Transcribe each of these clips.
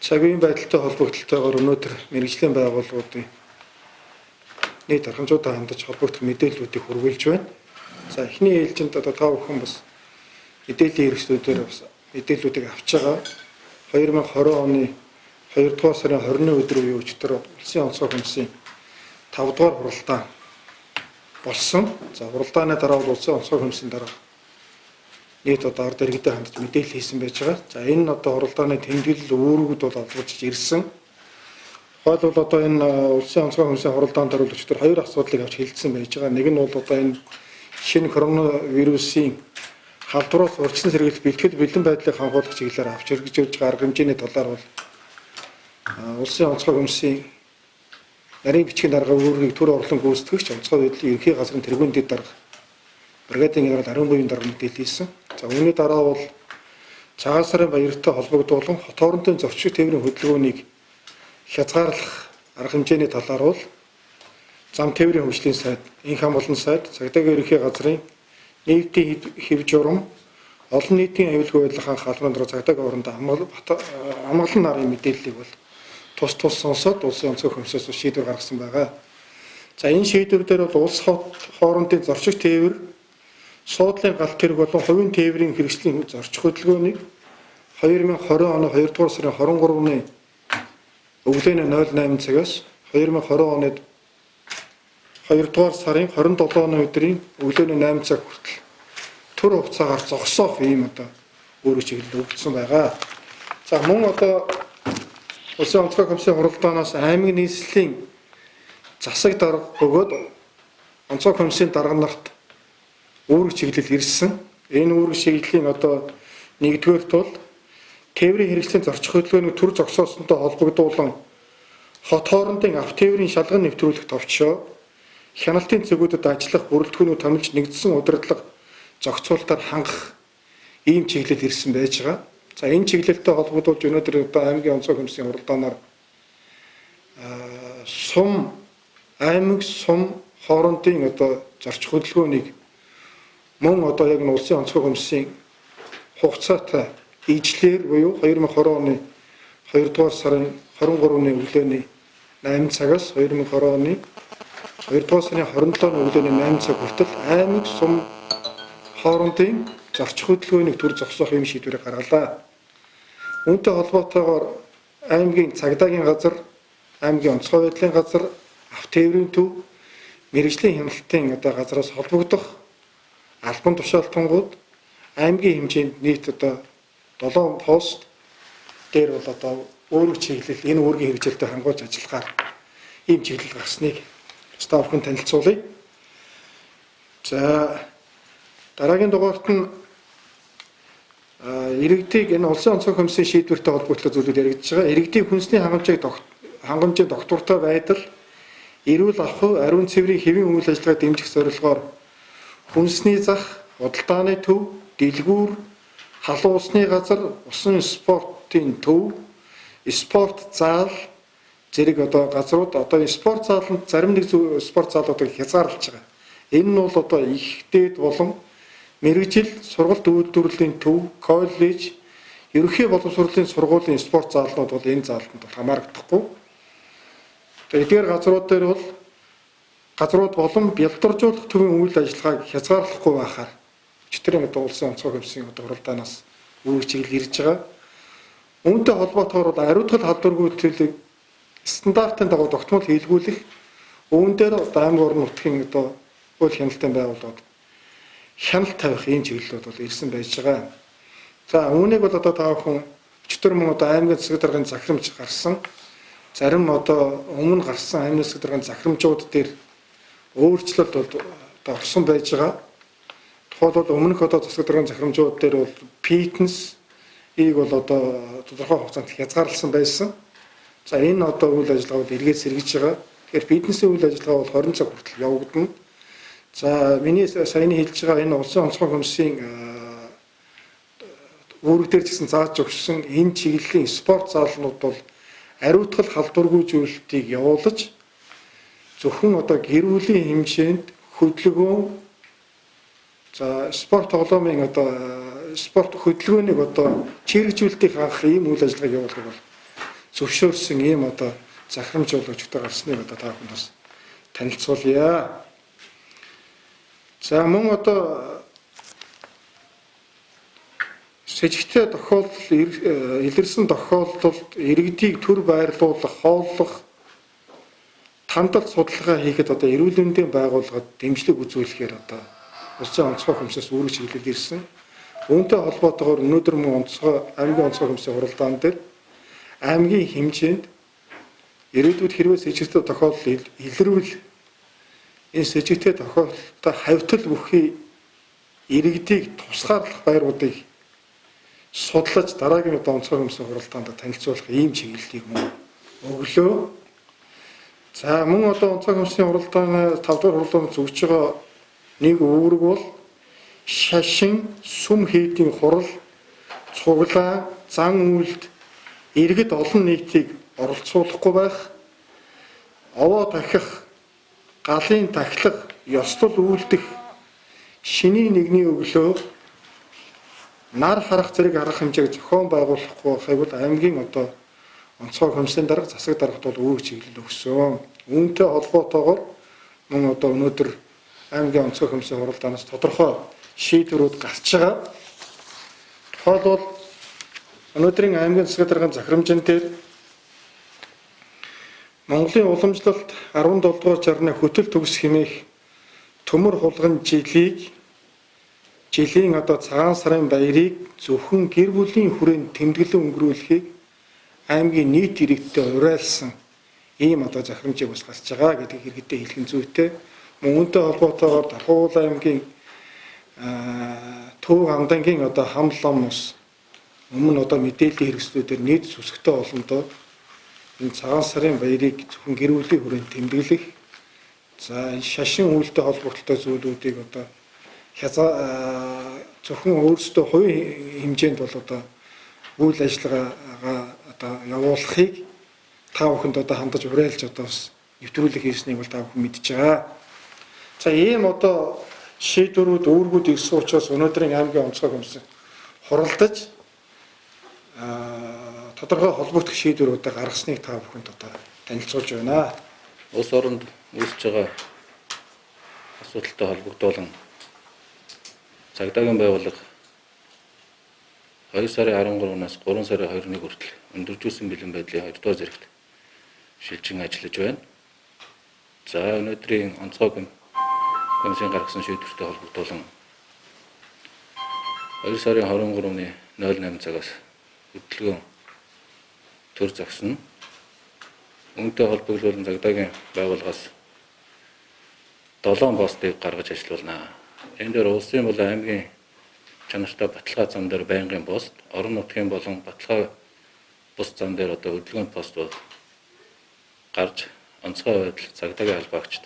Цагийн байдалтай холбогдлолтойгоор өнөөдөр мэрэгжлийн байгууллагуудын нийт архамжуудаа хандаж холбогдох мэдээллүүдийг хүргүүлж байна. За эхний ээлжинд одоо та бүхэн бас мэдээллийн хэрэгслүүдээр бас мэдээллүүдийг авч байгаа. 2020 оны 2 дугаар сарын 20-ны өдөр буюу өчигдөр улсын онцгой комиссийн 5 дугаар хуралдаан болсон. За хуралдааны дараа бол улсын онцгой комиссийн дараа нийт одоо ард иргэдэд хандаж мэдээлэл хийсэн байж байгаа. За энэ одоо хуралдааны тэмдэглэл үүрэгүүд бол олгож ирсэн. Хойл бол одоо энэ улсын онцгой комиссийн хуралдаан дээр бол өчигдөр хоёр асуудлыг авч хэлсэн байж байгаа. Нэг нь бол одоо энэ шинэ коронавирусын халдвараас урьдчилан сэргийлэх бэлтгэл бэлэн байдлыг хангуулах чиглэлээр авч хэрэгжүүлж байгаа арга хэмжээний талаар бол улсын онцгой комиссийн нарийн бичгийн дарга үүргийг төр орлон гүйцэтгэгч онцгой байдлын ерөнхий газрын тэргуун дэд дарга бригадын генерал Ариун буян дарга мэдээлэл хийсэн. За үүний дараа бол цагаан сарын баяртай холбогдуулан хот хоорондын зорчиг тээврийн хөдөлгөөнийг хязгаарлах арга хэмжээний талаар бол зам тээврийн хөгжлийн сайд, инх амгалан сайд, цагдаагийн ерөнхий газрын нийтийн хэв журам, олон нийтийн аюулгүй байдлын халуун дор цагдаагийн орондоо амгалан нарын мэдээллийг бол тус сонсоод улсын онцгой комиссоос шийдвэр гаргасан байгаа. За энэ шийдвэр дээр бол улс хоорондын зорчиг тээвэр, суудлын галт тэрэг болон хувийн тээврийн хэрэгслийн зорчих хөдөлгөөнийг 2020 оны 2 дугаар сарын 23-ны өглөөний 08 цагаас 2020 оны 2 дугаар сарын 27-ны өдрийн өглөөний 8 цаг хүртэл төр хугацаагаар зогсоох ийм одоо өөрөөр чиглэл өгсөн байгаа. За мөн одоо улсын онцгой комиссийн хуралдаанаас аймгийн нийслэлийн засаг дарга өгөөд онцгой комиссийн дарга нарт үүрэг чиглэл ирсэн. Энэ үүрэг чиглэлийн одоо нэгдүгээрт бол тээврийн хэрэгслийн зорчих хөдөлгөөний төр зогсоосонтой холбогдуулан хот хоорондын авто тээврийн шалган нэвтрүүлэх товчоо, хяналтын цэгүүдэд ажиллах бүрэлдэхүүнүүд томилж нэгдсэн удирдлага зохицуулалтаар хангах ийм чиглэл ирсэн байж байгаа. За энэ чиглэлтэй холбогдуулж өнөөдөр одоо аймгийн онцгой комиссийн хуралдаанаар аймаг сум хоорондын одоо зорчих хөдөлгөөнийг мөн одоо яг нь улсын онцгой комиссийн хугацаатай ижлэр буюу 2020 оны 2 дугаар сарын 23-ны өглөөний 8 цагаас 2020 оны 2 дугаар сарын 27-ны өглөөний 8 цаг хүртэл аймаг сум хоорондын зорчих хөдөлгөөнийг төр зогсоох юм шийдвэрийг гаргалаа. Үүнтэй холбоотойгоор аймгийн цагдаагийн газар, аймгийн онцгой байдлын газар, авто тээврийн төв, мэрэгжлийн хяналтын одоо газраас холбогдох албан тушаалтангууд аймгийн хэмжээнд нийт одоо 7 пост дээр бол одоо өөрөөр чиглэл энэ үүргийн хэрэгжилтэд хангуулж ажиллахаар ийм чиглэл гарсныг та бүхэн танилцуулъя. За дараагийн дугаарт нь иргэдийг энэ улсын онцгой комиссийн шийдвэртэй холбоотой зүйлүүд яригдж байгаа. Иргэдийн хүнсний хангамжийн доктортой байдал, эрүүл ахуй, ариун цэврийн хэвийн үйл ажиллагаа дэмжих зорилгоор хүнсний зах, худалдааны төв, дэлгүүр, халуун усны газар, усан спортын төв, спорт зал зэрэг одоо газрууд одоо спорт зааланд зарим нэг спорт заалуудыг хязгаарлаж байгаа. Энэ нь бол одоо их дээд болон мэрэгжил, сургалт үйлдвэрлэлийн төв, коллеж, ерөнхий боловсролын сургуулийн спорт заалнууд бол энэ заалтанд бол хамаарагдахгүй. Эдгээр газрууд дээр бол газрууд болон бялдаржуулах төвийн үйл ажиллагааг хязгаарлахгүй байхаар өчтөрийн одоо улсын онцгой комиссийн одоо хуралдаанаас үүрэг чиглэл ирж байгаа. Үүнтэй холбоотойгоор бол ариутгал халдваргүй төлөвлөлийг стандартын дагуу тогтмол хийлгүүлэх, үүн дээр аймаг орон нутгийн одоо үйл хяналтын байгууллагууд хяналт тавих ийм чиглэлүүд бол ирсэн байж байгаа. За үүнийг бол одоо та бүхэн өчтөр мөн одоо аймгийн засаг даргын захирамж гарсан, зарим одоо өмнө гарсан аймгийн засаг даргын захирамжууд дээр өөрчлөлт бол одоо орсон байж байгаа. Тухайлбал өмнөх одоо засаг даргын захирамжууд дээр бол фитнес ийг бол одоо тодорхой хугацаанд хязгаарласан байсан. За энэ одоо үйл ажиллагаа бол эргээд сэргэж байгаа. Тэгэхээр фитнесийн үйл ажиллагаа бол 20 цаг хүртэл явагдана. За миний саяны хэлж байгаа энэ улсын онцгой комиссийн үүрэг дээр гэсэн зааж өгсөн энэ чиглэлийн спорт заалнууд бол ариутгал халдваргүй зүйлийг явуулж зөвхөн одоо гэр бүлийн хэмжээнд хөдөлгөөн за спорт тоглоомын одоо спорт хөдөлгөөнийг одоо чирэгжүүлэлтийг хангах ийм үйл ажиллагааг явуулах бол зөвшөөрсөн ийм одоо захирамжуулагчтай гарсныг одоо та бүхэнд бас танилцуулъя. За мөн одоо сэжигтэй тохиолдол илэрсэн тохиолдолд иргэдийг төр байрлуулах, хооллох, тандалт судалгаа хийхэд одоо эрүүл мэндийн байгууллагад дэмжлэг үзүүлэхээр одоо улсын онцгой комиссаас үүрэг чиглэлд ирсэн. Үүнтэй холбоотойгоор өнөөдөр мөн аймгийн онцгой комиссийн хуралдаан дээр аймгийн хэмжээнд ирээдүйд хэрвээ сэжигтэй тохиолдол илэрвэл энэ сэжигтэй тохиолдолтой хавьтал бүхий иргэдийг тусгаарлах байруудыг судлаж дараагийн онцгой комиссийн хуралдаанд танилцуулах ийм чиглэлийг мөн өглөө. За мөн одоо онцгой комиссийн хуралдааны 5 дахь хуралдаанд зөвж байгаа нэг үүрэг бол шашин, сүм хийдийн хурал, цуглаан, зан үйлд иргэд олон нийтийг оролцуулахгүй байх, овоо тахих, галын тахилга, ёслол үйлдэх, шинийн нэгний өглөө, нар харах зэрэг арга хэмжээг зохион байгуулахгүй байвал аймгийн одоо онцгой комиссийн дарга засаг даргад бол үүрэг чиглэл өгсөн. Үүнтэй холбоотойгоор мөн одоо өнөөдөр аймгийн онцгой комиссийн хуралдаанаас тодорхой шийдвэрүүд гарч байгаа. Тухайлбал өнөөдрийн аймгийн засаг даргын захирамжин дээр Монголын уламжлалт 17 дугаар жарны хөтөл төгс хэмээх төмөр хулган жилийн одоо цагаан сарын баярыг зөвхөн гэр бүлийн хүрээнд тэмдэглэн өнгөрүүлэхийг аймгийн нийт иргэдтэй уриалсан ийм одоо захирамжийг бас гарч байгаа гэдгийг иргэдэд хэлхэн зүйтэй. Үүнтэй холбоотойгоор Дархуул аймгийн Төв хамдангийн одоо хамлам ус өмнө одоо мэдээллийн хэрэгслүүдээр нийт сүсгтэй олондоо энэ цагаан сарын баярыг зөвхөн гэр бүлийн хүрээнд тэмдэглэх, за шашин үйлдэл холбогдолтой зүйлүүдийг одоо зөвхөн өөрсдөө хувийн хэмжээнд бол одоо үйл ажиллагаагаа одоо явуулахыг та бүхэнд одоо хандаж уриалж одоо бас нэвтрүүлэг хийснийг бол та бүхэн мэдж байгаа. За ийм одоо шийдвэрүүд үүргүүд ирсэн учраас өнөөдрийн аймгийн онцгой комисс хуралдаж тодорхой холбогдох шийдвэрүүдээ гаргасныг та бүхэнд одоо танилцуулж байна. Улс оронд үүсэж байгаа асуудалтай холбогдуулан цагдаагийн байгууллага 2 сарын 13-наас 3 сарын 2-ны хүртэл өндөржүүлсэн бэлэн байдлын 2 дугаар зэрэгт шилжин ажиллаж байна. За өнөөдрийн онцгой комиссийн гаргасан шийдвэртэй холбогдуулан 2 сарын 23-ны 08 цагаас хөдөлгөөн төр зогсно. Үүнтэй холбогдуулан цагдаагийн байгууллагаас 7 постыг гаргаж ажиллуулнаа. Энэ дээр улсын болон аймгийн чанартай баталгаа зам дээр байнгын пост, орон нутгийн болон баталгаа бус зам дээр одоо хөдөлгөөний пост бол гарч онцгой байдал цагдаагийн албаагчд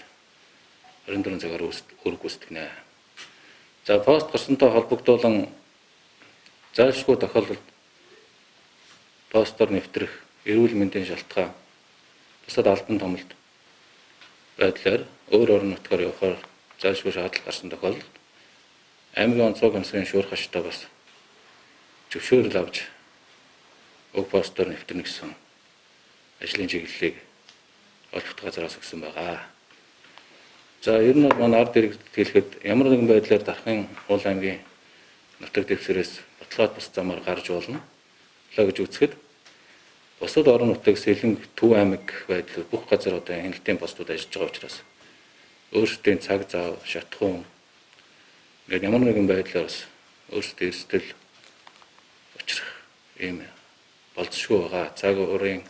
24 цагаар үүрэг гүйцэтгэнэ. За пост гарсантай холбогдуулан зайлшгүй тохиолдолд постоор нэвтрэх эрүүл мэндийн шалтгаан бусад албан томлолт байдлаар өөр орон нутгаар явахаар зайлшгүй шаардлага гарсан тохиолдолд аймгийн онцгой комиссийн шуурх хаштай бас зөвшөөрөл авч уг постоор нэвтрэнэ гэсэн ажлын чиглэлийг олбот газраас өгсөн байгаа. За ер нь бол манай ард иргэдэд хэлэхэд ямар нэгэн байдлаар Дархан уул аймгийн нутаг дэвсгэрээс баталгаат бус замаар гарч болно гэж үзэхэд бусад орон нутаг Сэлэнг, Төв аймаг байдлаар бүх газар одоо хяналтын постууд ажиллаж байгаа учраас өөрсдийн цаг зав, шатхуун ингээд ямар нэгэн байдлаар бас өөрсдөө эрсдэл учрах ийм болцсохгүй байгаа. Цаг уурын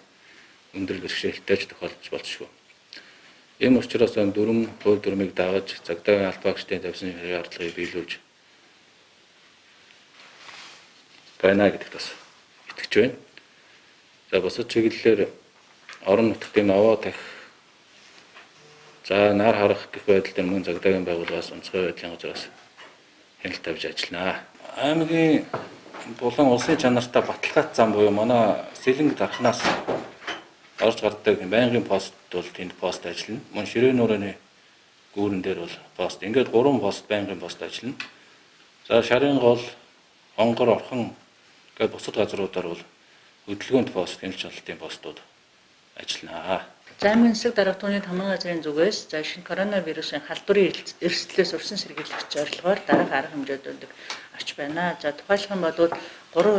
өндөр бэрхшээлтэй тохиолдож болцсохгүй. Ийм учраас дүрм хууль дүрмийг дагаж цагдаагийн албаагчдын тавьсан шаардлагыг биелүүлж байна гэдэгт бас итгэж байна. За бусад чиглэлээр орон нутгийн овоо тах, за нар харах гэх байдал дээр мөн цагдаагийн байгууллагаас онцгой байдлын газраас хяналт тавьж ажиллана. Аймгийн болон улсын чанартай баталгаат зам буюу манай Сэлэнг Дарханаас орж гардаг байнгын пост бол тэнд пост ажиллана. Мөн Ширээ нуурын гүүрэн дээр бол пост. Ингээд 3 пост байнгын пост ажиллана. За Шарын гол, Онгор, Орхон гэдэг бусад газруудаар бол хөдөлгөөнд пост, гэмш чаллалтын постууд ажилланаа. За аймгийн засаг дарга тууны тамгын газрын зүгээс за шинэ коронавирусын халдварын эрсдлээс урьдчилан сэргийлэх зорилгоор дараах арга хэмжээдүүдийг авч байна. За тухайлх юм бол 3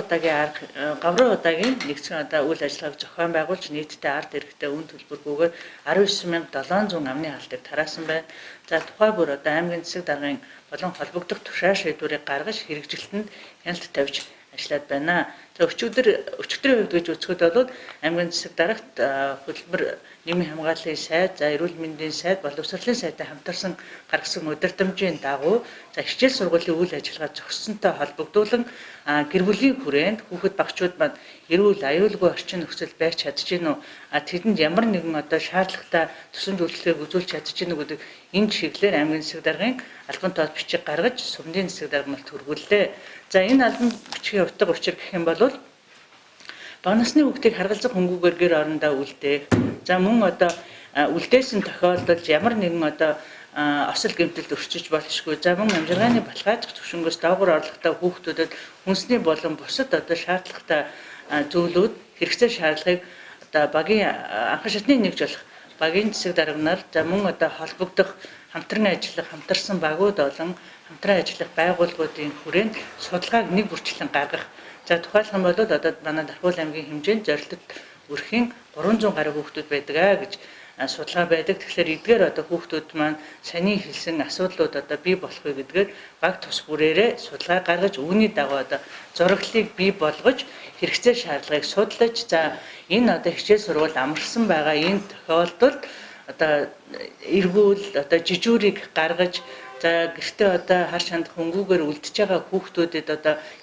удаагийн нэгдсэн үйл ажиллагааг зохион байгуулж нийтдээ ард иргэдэд үн төлбөргүйгээр 19,700 амны хаалтыг тараасан байна. За тухай бүр аймгийн засаг даргын болон холбогдох тушаа шийдвэрийг гаргаж хэрэгжилтэнд хяналт тавьж ажиллаад байна. За өчигдрийн хувьд гэж үзэхэд бол аймгийн засаг дарагт хөтөлбөр нийгмийн хамгааллын сайд, за эрүүл мэндийн сайд, боловсролын сайдтай хамтарсан гаргасан удирдамжийн дагуу за хичээл сургуулийн үйл ажиллагаа зохисцонтой холбогдуулан гэр бүлийн хүрээнд хүүхэд багчууд манд эрүүл аюулгүй орчин нөхцөл байж чадж гин үү? Тэдэнд ямар нэгэн шаардлагатай төсөв зөвлөлтийг үзүүлж чадж гин үү гэдэг энэ чиглэлээр аймгийн засаг даргын албан тоод бичиг гаргаж сумдын засаг даргамалт хүргүүллээ. За энэ албан бичгийн утга учир гэх юм бол бага насны хүүхдийг харгалзах хөнгүүгээр гэр орондоо үлдээх. За мөн үлдээсэн тохиолдолд ямар нэгэн осол гэмтэлд өрчиж болшгүй. За мөн амжиргааны балхаажих төвшнгөөс доогуур орлоготой хүүхдүүдэд хүнсний болон бусад шаардлагатай зүйлүүд хэрэгцээ шаардлагыг багийн анхан шатны нэгж болох багийн засаг дарга нар за мөн холбогдох хамтран ажиллах хамтарсан багууд болон хамтран ажиллах байгууллагуудын хүрээнд судалгааг нэг бүрчлэн гаргах. За тухайлх юм бол манай Дархуул аймгийн хэмжээнд зорилтод өрхийн 300 гаруй хүүхдүүд байдаг гэж судалгаа байдаг. Тэгэхээр эдгээр хүүхдүүд маань саний хэлсэн асуудлууд бий болохыг гэдгээр баг тус бүрээрээ судалгаа гаргаж үүний дагуу зураглалыг бий болгож хэрэгцээ шаардлагыг судлаж за энэ хичээл сургууль амарсан байгаа энэ тохиолдолд эргүүл жижүүрийг гаргаж за гэртээ хар шанд хөнгүүгээр үлдчихэж байгаа хүүхдүүдэд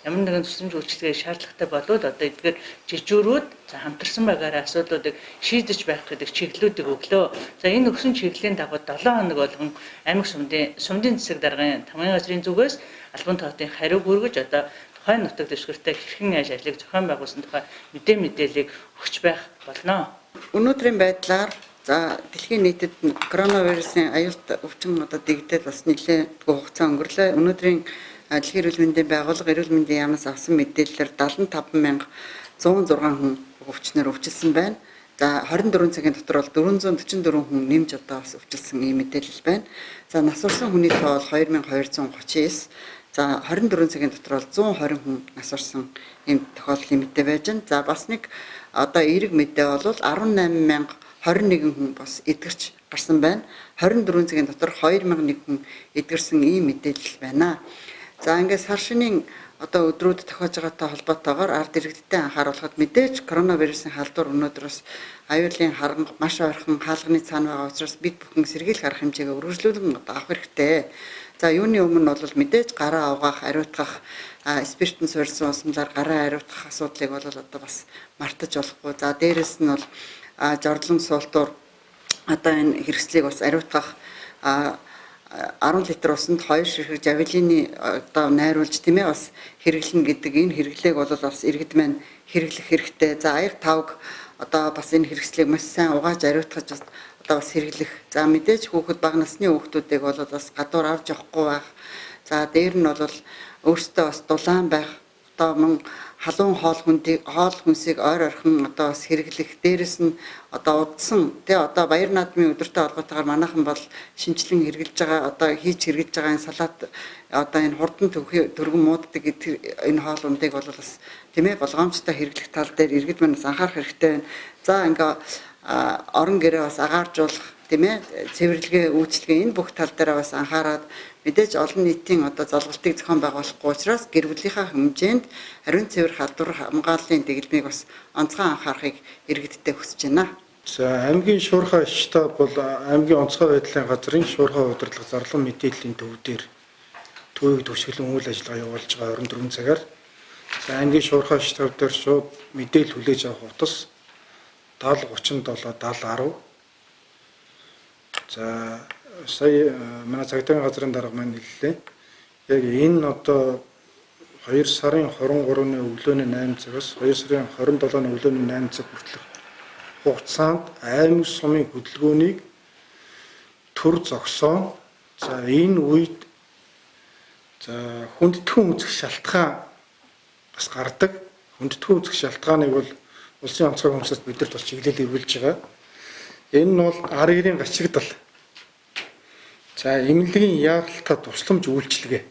ямар нэгэн тусламж үйлчилгээ шаардлагатай болоод эдгээр жижүүрүүд за хамтарсан байгаараа асуудлуудыг шийдэж байх гэдэг чиглэлүүдийг өглөө. За энэ өгсөн чиглэлийн дагуу 7 хоног болгон аймаг сумдын засаг даргын тамгын газрын зүгээс албан тоотын хариу хүргэж тухайн нутаг дэвсгэртэй хэрхэн яаж ажлыг зохион байгуулсан тухай мэдээллийг өгч байх болно. Өнөөдрийн байдлаар за дэлхийн нийтэд коронавирусын аюулт өвчин дэгдээд бас нэлээд хугацаа өнгөрлөө. Өнөөдрийн дэлхийн эрүүл мэндийн байгууллага эрүүл мэндийн яамнаас авсан мэдээлэлээр 75,106 хүн өвчнөр өвчлсөн байна. За 24 цагийн дотор бол 444 хүн нэмж бас өвчлсөн ийм мэдээлэл байна. За нас урсан хүний тоо бол 2239. За 24 цагийн дотор бол 120 хүн нас урсан ийм тохиолдлын мэдээ байж байна. За бас нэг эерэг мэдээ бол 18,021 хүн бас эдгэрч гарсан байна. 24 цагийн дотор 2,001 хүн эдгэрсэн ийм мэдээлэл байна. За ингээд сар шинийн өдрүүд тохиож байгаатай холбоотойгоор ард иргэдтэй анхааруулахад мэдээж коронавирусын халдвар өнөөдрөөс аюулын харанга маш ойрхон хаалганы цаана байгаа учраас бид бүхэн сэргийлэх арга хэмжээгээ үргэлжлүүлэн авах хэрэгтэй. За юуны өмнө бол мэдээж гараа угаах, ариутгах, спиртэн суурьсан усмлаар гараа ариутгах асуудлыг бол бас мартаж болохгүй. За дээрэс нь бол жордлон суултуур энэ хэрэгслийг бас ариутгах 10 литр усанд 2 ширхэг жавелины найруулж тийм ээ бас хэрэглэнэ гэдэг энэ хэрэглээг бол бас иргэд маань хэрэглэх хэрэгтэй. За аяг тавг бас энэ хэрэгслийг маш сайн угааж ариутгаж бас хэрэглэх. За мэдээж хүүхэд бага насны хүүхдүүдийг бол бас гадуур авч явахгүй байх. За дээр нь бол өөртөө бас дулаан байх. Мөн халуун хоол хүнсийг ойр орхон бас хэрэглэх. Дээрэс нь удсан баяр наадмын өдөртэй холбоотойгоор манайхан бол шинжилэн хэрэгжилж байгаа хийж хэрэгжилж байгаа энэ салаат энэ хурдан төргөн мууддаг энэ хоол ундыг бол бас тийм ээ болгоомжтой хэрэглэх тал дээр иргэд манаас анхаарах хэрэгтэй байна. За ингээ орон гэрээ бас агааржуулах тийм ээ цэвэрлэгээ үйлчлэгээ энэ бүх тал дээр бас анхаарад мэдээж олон нийтийн золголтыг зохион байгуулахгүй учраас гэр бүлийнхаа хэмжээнд ариун цэвэр халдвар хамгааллын дэглэмийг бас онцгой анхаарахыг иргэдтэй хүсэж байна. За аймгийн шуурхай штаб бол аймгийн онцгой байдлын газрын шуурхай удирдлага зарлан мэдээллийн төв дээр төвийг төвшөглөн үйл ажиллагаа явуулж байгаа 24 цагаар за аймгийн шуурхай штаб дээр шууд мэдээлэл хүлээж авах утас 7037 7010 за сая манай цагдаагийн газрын дарга маань хэллээ. Яг энэ 2 сарын 23-ны өглөөний 8 цагаас 2 сарын 27-ны өглөөний 8 цаг хүртэлх хугацаанд аймаг сумын хөдөлгөөнийг төр зогсоон. За энэ үед хүндэтгэн үзэх шалтгаан бас гардаг. Хүндэтгэн үзэх шалтгааныг бол улсын онцгой хүмүүсд бидэрт бас чиглэлийг эргүүлж байгаа. Энэ нь бол ар гэрийн гачигдал. За эмнэлгийн яаралтай тусламж үйлчилгээ.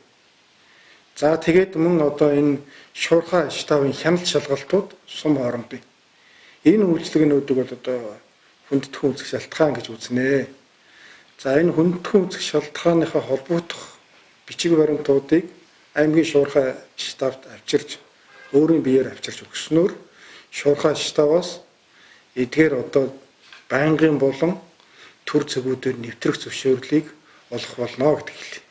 За тэгээд мөн одоо энэ шуурхай штабын хяналт шалгалтууд сум хоорондын. Энэ үйлчилгээнүүдийг бол одоо хүндэтгэн үзэх шалтгаан гэж үзнэ. За энэ хүндэтгэн үзэх шалтгааныхаа холбогдох бичиг баримтуудыг аймгийн шуурхай штабд авчирч өөрийн биеэр авчирч өгснөөр шуурхай штабаас эдгээр одоо байнгын болон төр зэгүүдээр нэвтрэх зөвшөөрлийг олох болно гэдэг хэлээ.